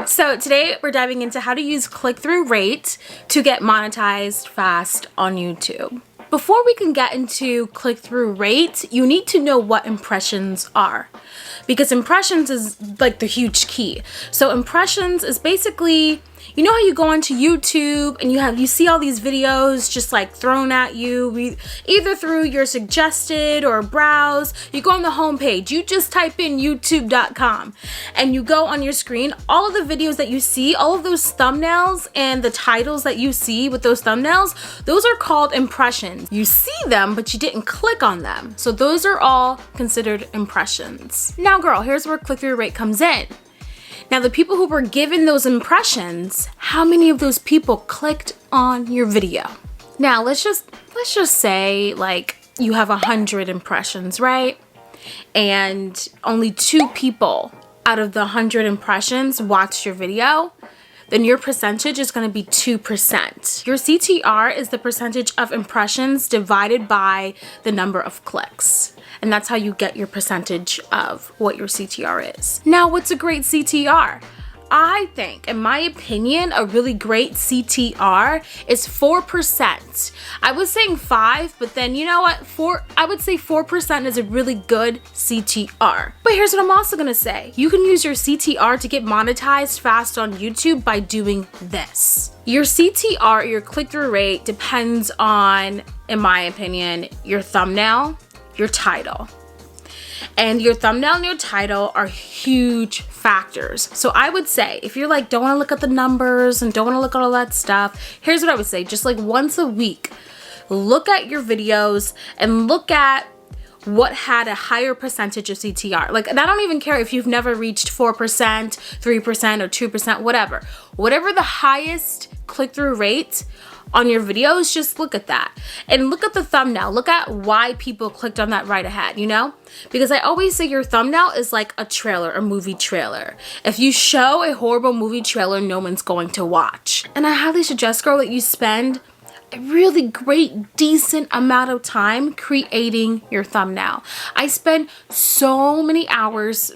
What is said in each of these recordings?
So today we're diving into how to use click-through rate to get monetized fast on YouTube. Before we can get into click-through rate, you need to know what impressions are, because impressions is like the huge key. So impressions is basically, you know how you go onto YouTube and you see all these videos just like thrown at you, either through your suggested or browse. You go on the homepage, you just type in youtube.com and you go on your screen, all of the videos that you see, all of those thumbnails and the titles that you see with those thumbnails, those are called impressions. You see them, but you didn't click on them. So those are all considered impressions. Now girl, here's where click-through rate comes in. Now the people who were given those impressions, how many of those people clicked on your video? Now let's just say like you have 100 impressions, right? And only 2 people out of the 100 impressions watched your video, then your percentage is going to be 2%. Your CTR is the percentage of impressions divided by the number of clicks. And that's how you get your percentage of what your CTR is. Now, what's a great CTR? I think, in my opinion, a really great CTR is 4%. I was saying 5, but then you know what? I would say 4% is a really good CTR. But here's what I'm also gonna say. You can use your CTR to get monetized fast on YouTube by doing this. Your CTR, your click-through rate, depends on, in my opinion, your thumbnail, your title. And your thumbnail and your title are huge factors. So I would say, if you're like, don't want to look at the numbers and don't want to look at all that stuff, here's what I would say. Just like once a week, look at your videos and look at what had a higher percentage of CTR. Like, and I don't even care if you've never reached 4%, 3%, or 2%, whatever. Whatever the highest click-through rate on your videos, just look at that and look at the thumbnail. Look at why people clicked on that right ahead, you know? Because I always say your thumbnail is like a trailer, a movie trailer. If you show a horrible movie trailer, no one's going to watch. And I highly suggest, girl, that you spend a really great, decent amount of time creating your thumbnail. I spend so many hours.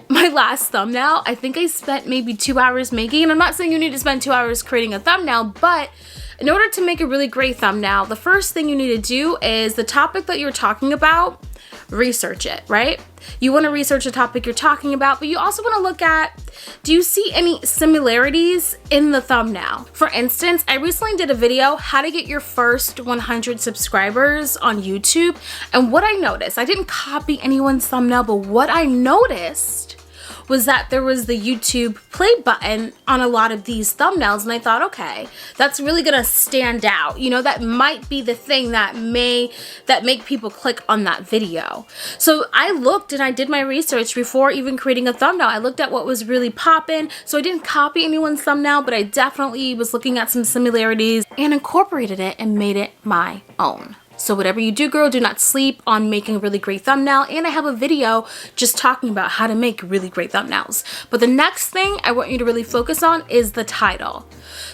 My last thumbnail, I think I spent maybe 2 hours making, and I'm not saying you need to spend 2 hours creating a thumbnail, but in order to make a really great thumbnail, the first thing you need to do is the topic that you're talking about, research it, right? You want to research the topic you're talking about, but you also want to look at, do you see any similarities in the thumbnail? For instance, I recently did a video, how to get your first 100 subscribers on YouTube. And what I noticed, I didn't copy anyone's thumbnail, but what I noticed was that there was the YouTube play button on a lot of these thumbnails, and I thought, okay, that's really gonna stand out. You know, that might be the thing that make people click on that video. So I looked and I did my research before even creating a thumbnail. I looked at what was really popping. So I didn't copy anyone's thumbnail, but I definitely was looking at some similarities and incorporated it and made it my own. So whatever you do, girl, do not sleep on making a really great thumbnail. And I have a video just talking about how to make really great thumbnails. But the next thing I want you to really focus on is the title.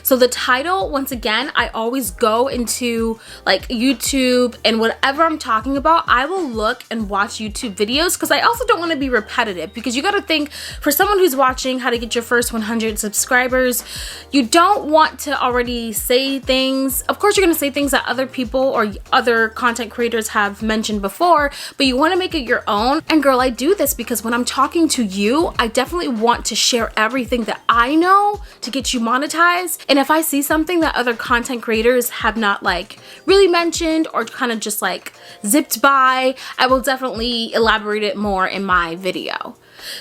So the title, once again, I always go into like YouTube and whatever I'm talking about, I will look and watch YouTube videos, because I also don't want to be repetitive, because you got to think, for someone who's watching how to get your first 100 subscribers, you don't want to already say things. Of course, you're going to say things that other people or other content creators have mentioned before, but you want to make it your own. And girl, I do this because when I'm talking to you, I definitely want to share everything that I know to get you monetized. And if I see something that other content creators have not like really mentioned or kind of just like zipped by, I will definitely elaborate it more in my video.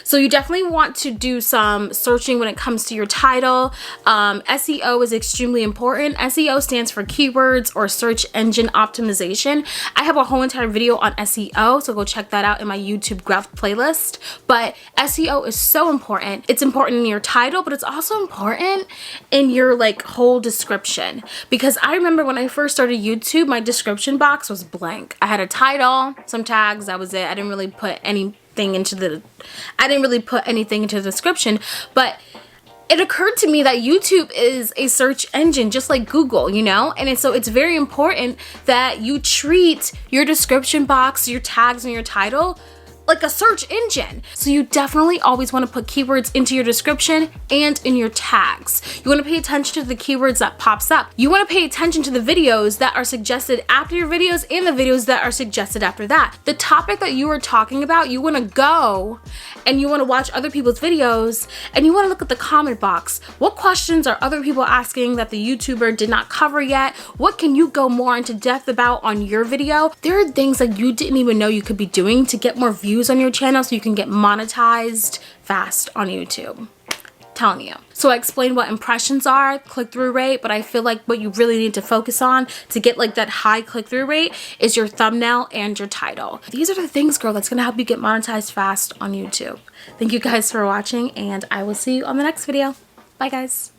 So you definitely want to do some searching when it comes to your title. SEO is extremely important. SEO stands for keywords or search engine optimization. I have a whole entire video on SEO, so go check that out in my YouTube growth playlist. But SEO is so important. It's important in your title, but it's also important in your like whole description. Because I remember when I first started YouTube, my description box was blank. I had a title, some tags, that was it. I didn't really put anything into the description, but it occurred to me that YouTube is a search engine just like Google, you know? And so it's very important that you treat your description box, your tags, and your title like a search engine. So you definitely always want to put keywords into your description and in your tags. You want to pay attention to the keywords that pops up. You want to pay attention to the videos that are suggested after your videos and the videos that are suggested after that. The topic that you are talking about, you want to go and you want to watch other people's videos and you want to look at the comment box. What questions are other people asking that the YouTuber did not cover yet? What can you go more into depth about on your video? There are things that you didn't even know you could be doing to get more views on your channel so you can get monetized fast on YouTube. Telling you. So I explained what impressions are, click-through rate, but I feel like what you really need to focus on to get like that high click-through rate is your thumbnail and your title. These are the things, girl, that's gonna help you get monetized fast on YouTube. Thank you guys for watching, and I will see you on the next video. Bye, guys.